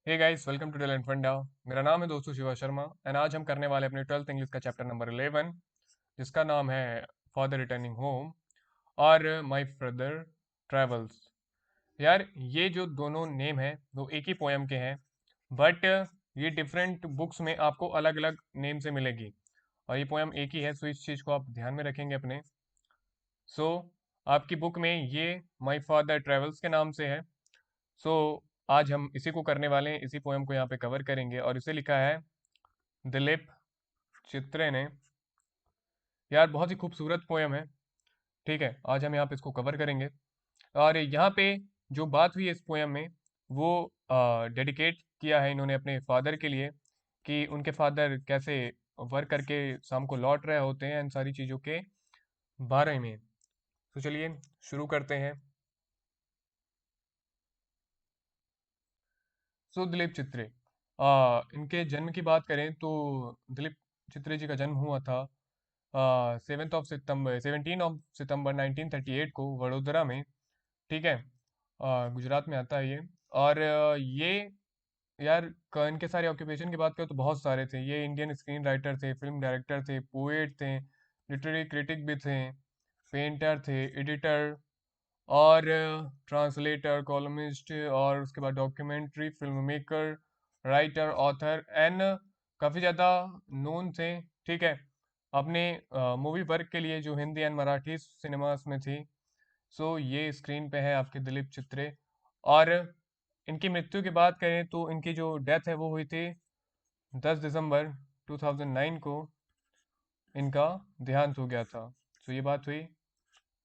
Hey guys, welcome to Talent Funda. मेरा नाम है दोस्तों शिवा शर्मा एंड आज हम करने वाले अपने 12th इंग्लिश का चैप्टर नंबर 11, जिसका नाम है फादर रिटर्निंग होम और माय ब्रदर ट्रेवल्स। यार, ये जो दोनों नेम है वो एक ही पोएम के हैं, बट ये डिफरेंट बुक्स में आपको अलग अलग नेम से मिलेगी और ये पोएम एक ही है, सो इस चीज़ को आप ध्यान में रखेंगे अपने। सो आपकी बुक में ये माय फादर ट्रेवल्स के नाम से है। सो आज हम इसी को करने वाले हैं, इसी पोएम को यहाँ पे कवर करेंगे और इसे लिखा है दिलीप चित्रे ने। यार, बहुत ही खूबसूरत पोएम है। ठीक है, आज हम यहाँ पे इसको कवर करेंगे और यहाँ पे जो बात हुई है इस पोएम में वो डेडिकेट किया है इन्होंने अपने फादर के लिए, कि उनके फादर कैसे वर्क करके शाम को लौट रहे होते हैं इन सारी चीज़ों के बारे में। तो चलिए शुरू करते हैं। सो दिलीप चित्रे, इनके जन्म की बात करें तो दिलीप चित्रे जी का जन्म हुआ था 17 ऑफ सितंबर 1938 को वडोदरा में। ठीक है, गुजरात में आता है ये। और ये, यार, इनके सारे ऑक्यूपेशन की बात करें तो बहुत सारे थे। ये इंडियन स्क्रीन राइटर थे, फिल्म डायरेक्टर थे, पोएट थे, लिटरेरी क्रिटिक भी थे, पेंटर थे, एडिटर और ट्रांसलेटर, कॉलमिस्ट और उसके बाद documentary film maker, writer, author and काफ़ी ज़्यादा नोन थे। ठीक है, अपने मूवी वर्क के लिए जो हिंदी एंड मराठी सिनेमास में थी। सो ये स्क्रीन पे है आपके दिलीप चित्रे। और इनकी मृत्यु की बात करें तो इनकी जो डेथ है वो हुई थी 10 दिसंबर 2009 को, इनका देहांत हो गया था। सो ये बात हुई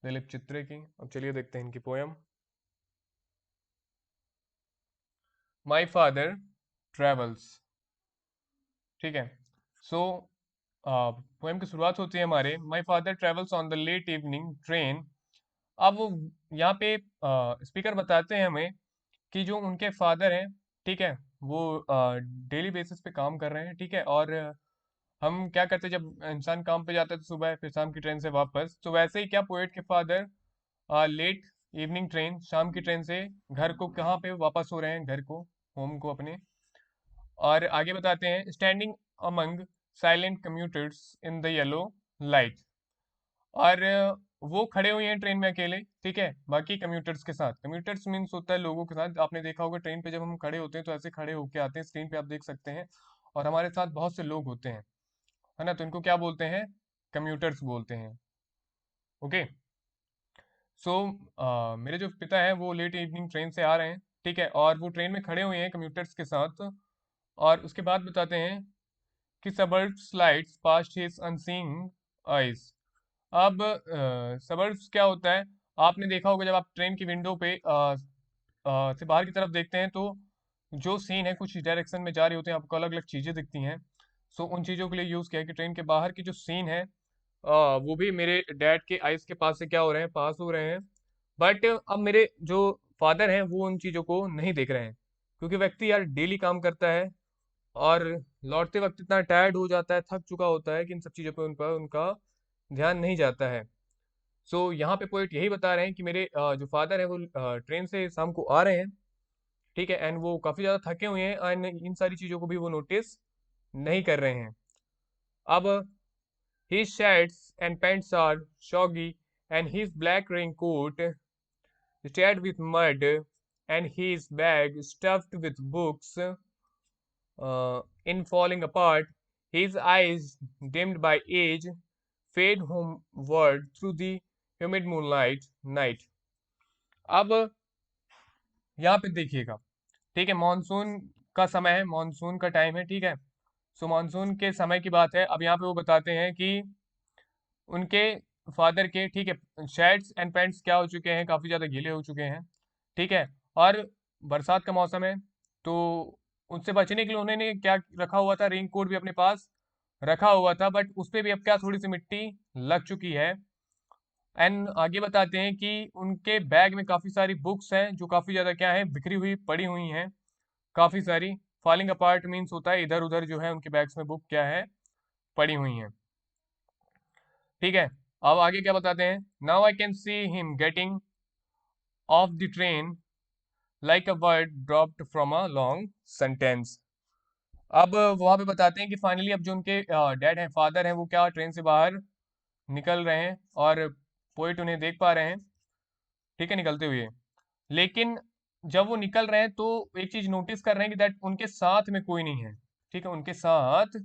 दिलीप चित्रे की। अब चलिए देखते हैं इनकी पोयम माई फादर ट्रेवल्स। ठीक है, सो पोएम की शुरुआत होती है हमारे my father travels on the late evening train. अब यहाँ पे स्पीकर बताते हैं हमें कि जो उनके फादर हैं, ठीक है, वो डेली बेसिस पे काम कर रहे हैं। ठीक है, और हम क्या करते हैं, जब इंसान काम पे जाता है तो सुबह फिर शाम की ट्रेन से वापस, तो वैसे ही क्या पोएट के फादर लेट इवनिंग ट्रेन, शाम की ट्रेन से घर को कहाँ पे वापस हो रहे हैं, घर को, होम को अपने। और आगे बताते हैं standing among silent commuters in the yellow light. और वो खड़े हुए हैं ट्रेन में अकेले। ठीक है, बाकी कम्यूटर्स के साथ, कम्यूटर्स मीन्स होता है लोगों के साथ। आपने देखा होगा ट्रेन पे जब हम खड़े होते हैं तो ऐसे खड़े होके आते हैं, स्क्रीन पे आप देख सकते हैं, और हमारे साथ बहुत से लोग होते हैं, है ना, तो इनको क्या बोलते हैं, कम्यूटर्स बोलते हैं। ओके, सो मेरे जो पिता हैं वो लेट इवनिंग ट्रेन से आ रहे हैं। ठीक है, और वो ट्रेन में खड़े हुए हैं कम्यूटर्स के साथ। और उसके बाद बताते हैं कि suburbs slides past his unseeing eyes। अब सबर्ब्स क्या होता है, आपने देखा होगा जब आप ट्रेन की विंडो पे से बाहर की तरफ देखते हैं तो जो सीन है कुछ डायरेक्शन में जा रही होती है, आपको अलग अलग चीजें दिखती हैं। सो उन चीजों के लिए यूज किया है कि ट्रेन के बाहर की जो सीन है वो भी मेरे डैड के आइस के पास से क्या हो रहे हैं, पास हो रहे हैं। बट अब मेरे जो फादर हैं वो उन चीजों को नहीं देख रहे हैं, क्योंकि व्यक्ति यार डेली काम करता है और लौटते वक्त इतना टायर्ड हो जाता है, थक चुका होता है कि इन सब चीज़ों पे उन पर उनका ध्यान नहीं जाता है। सो यहाँ पे पोइट यही बता रहे हैं कि मेरे जो फादर है वो ट्रेन से शाम को आ रहे हैं। ठीक है, एंड वो काफ़ी ज़्यादा थके हुए हैं एंड इन सारी चीज़ों को भी वो नोटिस नहीं कर रहे हैं। अब his shirts and pants are soggy and his black raincoat starred with mud and his bag stuffed with books in falling apart, his eyes dimmed by age fade homeward through the humid moonlight night। अब यहाँ पे देखिएगा, ठीक है, monsoon का समय है, monsoon का टाइम है। ठीक है, सो मानसून के समय की बात है। अब यहाँ पे वो बताते हैं कि उनके फादर के, ठीक है, शर्ट्स एंड पैंट्स क्या हो चुके हैं, काफ़ी ज़्यादा गीले हो चुके हैं। ठीक है, और बरसात का मौसम है, तो उससे बचने के लिए उन्होंने क्या रखा हुआ था, रेन कोट भी अपने पास रखा हुआ था, बट उस पे भी अब क्या थोड़ी सी मिट्टी लग चुकी है। एंड आगे बताते हैं कि उनके बैग में काफ़ी सारी बुक्स हैं जो काफ़ी ज़्यादा क्या है, बिखरी हुई पड़ी हुई हैं, काफ़ी सारी। फॉलिंग अपार्ट मीन्स होता है इधर उधर जो है उनके बैग्स में बुक क्या है, पड़ी हुई हैं। ठीक है, अब आगे क्या बताते हैं, now I can see him getting off the train like a word dropped from a long sentence. अब वहां पे बताते हैं कि फाइनली अब जो उनके डैड हैं, फादर हैं, वो क्या ट्रेन से बाहर निकल रहे हैं और पोइट उन्हें देख पा रहे हैं, ठीक है, निकलते हुए। लेकिन जब वो निकल रहे हैं तो एक चीज नोटिस कर रहे हैं कि दैट उनके साथ में कोई नहीं है, ठीक है, उनके साथ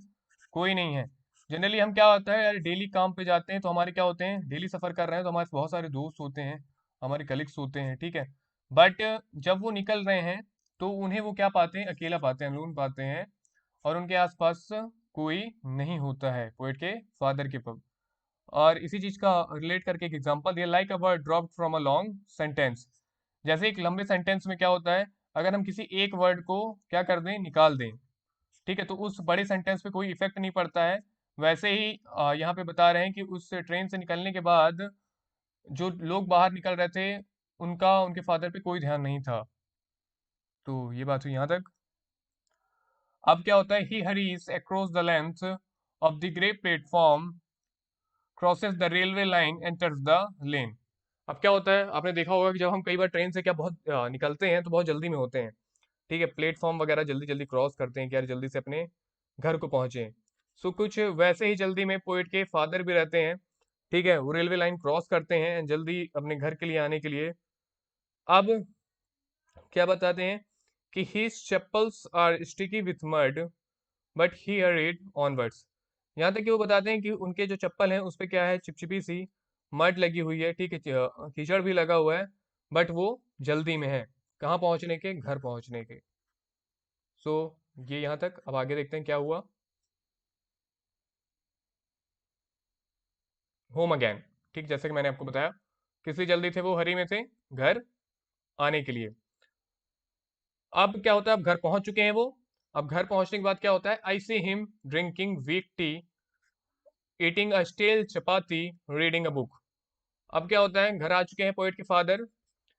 कोई नहीं है। जनरली हम क्या होता है यार, डेली काम पे जाते हैं तो हमारे क्या होते हैं, डेली सफर कर रहे हैं तो हमारे बहुत सारे दोस्त होते हैं, हमारे कलीग्स होते हैं, ठीक है। बट जब वो निकल रहे हैं तो उन्हें वो क्या पाते हैं, अकेला पाते हैं, अलोन पाते हैं, और उनके आसपास कोई नहीं होता है, पोएट के फादर के पब। और इसी चीज का रिलेट करके एक एग्जांपल दिया, like a word dropped from a long sentence. जैसे एक लंबे सेंटेंस में क्या होता है, अगर हम किसी एक वर्ड को क्या कर दें, निकाल दें, ठीक है, तो उस बड़े सेंटेंस पे कोई इफेक्ट नहीं पड़ता है। वैसे ही यहाँ पे बता रहे हैं कि उस ट्रेन से निकलने के बाद जो लोग बाहर निकल रहे थे, उनका उनके फादर पे कोई ध्यान नहीं था। तो ये बात हुई यहाँ तक। अब क्या होता है, he hurries across the length of the grey platform, crosses the railway line, enters the lane. अब क्या होता है, आपने देखा होगा कि जब हम कई बार ट्रेन से क्या बहुत निकलते हैं तो बहुत जल्दी में होते हैं, ठीक है, प्लेटफॉर्म वगैरह जल्दी जल्दी क्रॉस करते हैं कि यार जल्दी से अपने घर को पहुंचे। सो कुछ वैसे ही जल्दी में पोइट के फादर भी रहते हैं, ठीक है, वो रेलवे लाइन क्रॉस करते हैं जल्दी अपने घर के लिए आने के लिए। अब क्या बताते हैं कि his chappals are sticky with mud but he hurried onwards. यहाँ तक कि वो बताते हैं कि उनके जो चप्पल हैं उस पे क्या है, चिपचिपी सी मड लगी हुई है, ठीक है, कीचड़ भी लगा हुआ है, बट वो जल्दी में है, कहाँ पहुंचने के, घर पहुंचने के। सो ये यहाँ तक। अब आगे देखते हैं क्या हुआ। होम अगेन, ठीक, जैसे कि मैंने आपको बताया, किसी जल्दी थे, वो हरी में थे घर आने के लिए। अब क्या होता है, अब घर पहुंच चुके हैं वो। अब घर पहुंचने के बाद क्या होता है, I see him drinking weak tea, eating a stale chapati, reading a book. अब क्या होता है, घर आ चुके हैं पोएट के फादर।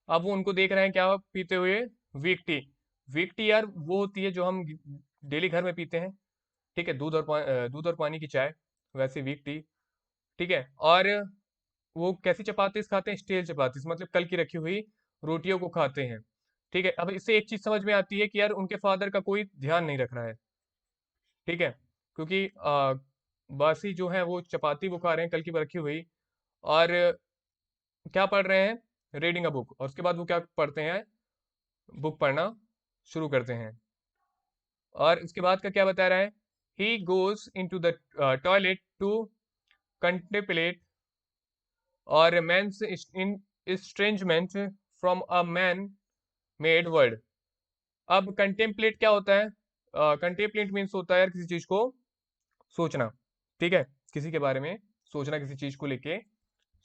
अब वो उनको देख रहे हैं क्या पीते हुए, वीक टी। वीक टी यार वो होती है जो हम डेली घर में पीते हैं, ठीक है, दूध और पानी की चाय, वैसे वीक टी, ठीक है। और वो कैसी चपातीस खाते हैं, स्टील चपातीस, मतलब कल की रखी हुई रोटियों को खाते हैं, ठीक है। अब इससे एक चीज समझ में आती है कि यार उनके फादर का कोई ध्यान नहीं रख रहा है, ठीक है, क्योंकि बासी जो है वो चपाती वो खा रहे हैं कल की रखी हुई, और क्या पढ़ रहे हैं, रीडिंग अ बुक, और उसके बाद वो क्या पढ़ते हैं, बुक पढ़ना शुरू करते हैं। और इसके बाद का क्या बता रहा है, he goes into the toilet to contemplate और man's in estrangement from a man made world. अब कंटेम्पलेट क्या होता है, कंटेम्पलेट मीन्स होता है यार किसी चीज को सोचना, ठीक है, किसी के बारे में सोचना, किसी चीज को लेके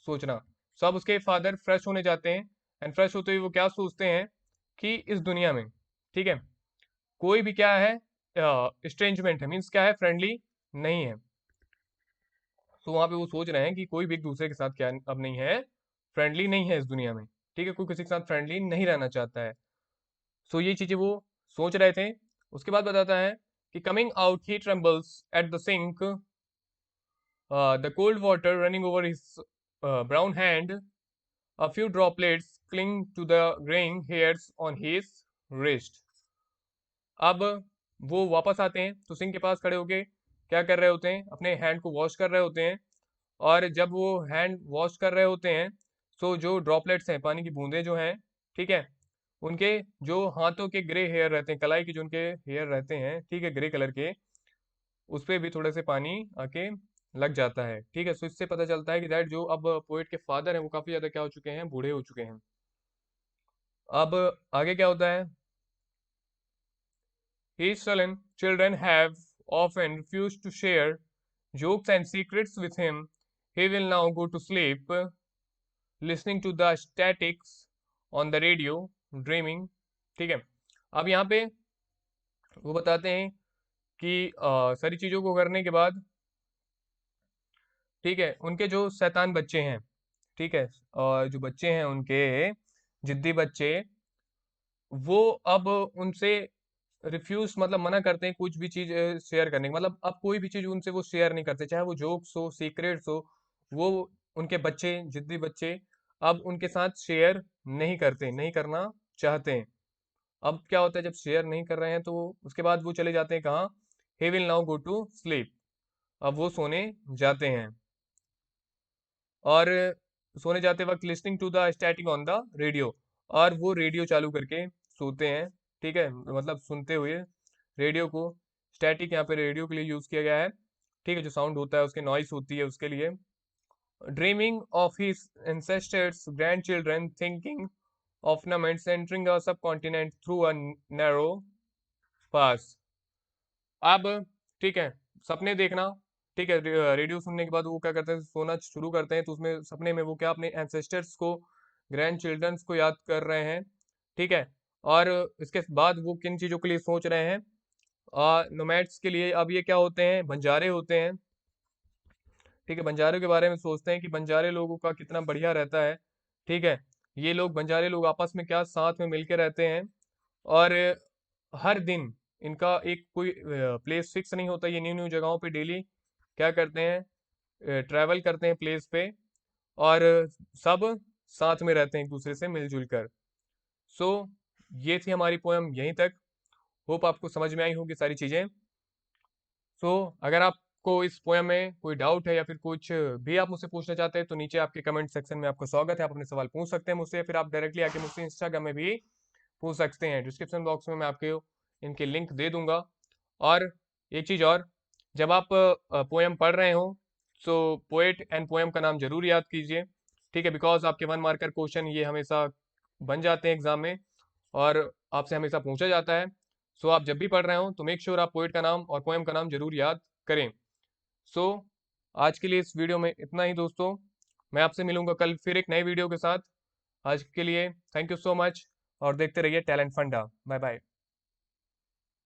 सोचना। सो अब उसके फादर फ्रेश होने जाते हैं, एंड फ्रेश होते हुए वो क्या सोचते हैं कि इस दुनिया में, ठीक है, कोई भी क्या है, स्ट्रेंजमेंट है, मीन्स क्या है, फ्रेंडली नहीं है। तो वहां पे वो सोच रहे हैं कि कोई भी एक दूसरे के साथ क्या अब नहीं है, फ्रेंडली नहीं है इस दुनिया में, ठीक है, कोई किसी के साथ फ्रेंडली नहीं रहना चाहता है। सो ये चीजें वो सोच रहे थे। उसके बाद बताता है कि coming out he trembles at the sink, the cold water running over his brown hand, a few droplets cling to the graying hairs on his wrist। अब वो वापस आते हैं तो सिंह के पास खड़े होके क्या कर रहे होते हैं, अपने हैंड को वॉश कर रहे होते हैं। और जब वो हैंड वॉश कर रहे होते हैं तो जो ड्रॉपलेट्स हैं, पानी की बूंदें जो हैं, ठीक है, उनके जो हाथों के ग्रे हेयर रहते हैं, कलाई के जो उनके हेयर रहते हैं, ठीक है, ग्रे कलर के, उस पे भी थोड़े से पानी आके लग जाता है, ठीक है। सो इससे पता चलता है कि दैट जो अब पोएट के फादर हैं वो काफी ज्यादा क्या हो चुके हैं, बूढ़े हो चुके हैं। अब आगे क्या होता है, his sullen children have often refused to share jokes and secrets with him. He will now go to sleep, listening to the statics on the radio, dreaming, ठीक है। अब यहाँ पे वो बताते हैं कि सारी चीजों को करने के बाद, ठीक है, उनके जो शैतान बच्चे हैं, ठीक है, और जो बच्चे हैं उनके जिद्दी बच्चे, वो अब उनसे रिफ्यूज मतलब मना करते हैं कुछ भी चीज शेयर करने की, मतलब अब कोई भी चीज उनसे वो शेयर नहीं करते, चाहे वो जोक्स हो, सीक्रेट्स हो, वो उनके बच्चे, जिद्दी बच्चे, अब उनके साथ शेयर नहीं करते, नहीं करना चाहते हैं। अब क्या होता है जब शेयर नहीं कर रहे हैं तो उसके बाद वो चले जाते हैं कहाँ, he will now go to sleep, अब वो सोने जाते हैं। और सोने जाते वक्त listening to the static on the radio, और वो रेडियो चालू करके सोते हैं। ठीक है, मतलब सुनते हुए रेडियो को। स्टैटिक यहाँ पे रेडियो के लिए यूज किया गया है। ठीक है, जो साउंड होता है उसके नॉइस होती है उसके लिए। Dreaming of his ancestors grandchildren thinking of ornaments entering a subcontinent through a narrow pass। अब ठीक है, सपने देखना। ठीक है, रेडियो सुनने के बाद वो क्या करते हैं, सोना शुरू करते हैं, तो उसमें सपने में वो क्या अपने एंसेस्टर्स को, ग्रैंड चिल्ड्रंस को याद कर रहे हैं। ठीक है, और इसके बाद वो किन चीज़ों के लिए सोच रहे हैं, नोमैड्स के लिए। अब ये क्या होते हैं, बंजारे होते हैं। ठीक है, बंजारों के बारे में सोचते हैं कि बंजारे लोगों का कितना बढ़िया रहता है। ठीक है, ये लोग बंजारे लोग आपस में क्या साथ में मिलकर रहते हैं, और हर दिन इनका एक कोई प्लेस फिक्स नहीं होता, ये न्यू न्यू जगहों पे डेली क्या करते हैं, ट्रैवल करते हैं प्लेस पे, और सब साथ में रहते हैं एक दूसरे से मिलजुल कर। सो ये थी हमारी पोएम यहीं तक। होप आपको समझ में आई होगी सारी चीज़ें। सो अगर आपको इस पोएम में कोई डाउट है या फिर कुछ भी आप मुझसे पूछना चाहते हैं तो नीचे आपके कमेंट सेक्शन में आपका स्वागत है, आप अपने सवाल पूछ सकते हैं मुझसे, या फिर आप डायरेक्टली आके मुझसे इंस्टाग्राम में भी पूछ सकते हैं। डिस्क्रिप्शन बॉक्स में मैं आपके इनके लिंक दे दूंगा। और एक चीज़ और, जब आप पोएम पढ़ रहे हो सो पोएट एंड पोएम का नाम जरूर याद कीजिए। ठीक है, बिकॉज आपके 1 मार्कर क्वेश्चन ये हमेशा बन जाते हैं एग्जाम में, और आपसे हमेशा पूछा जाता है। सो आप जब भी पढ़ रहे हो तो मेक श्योर आप पोएट का नाम और पोएम का नाम जरूर याद करें। सो आज के लिए इस वीडियो में इतना ही दोस्तों, मैं आपसे मिलूंगा कल फिर एक नई वीडियो के साथ। आज के लिए थैंक यू सो मच, और देखते रहिए टैलेंट फंडा। Bye bye.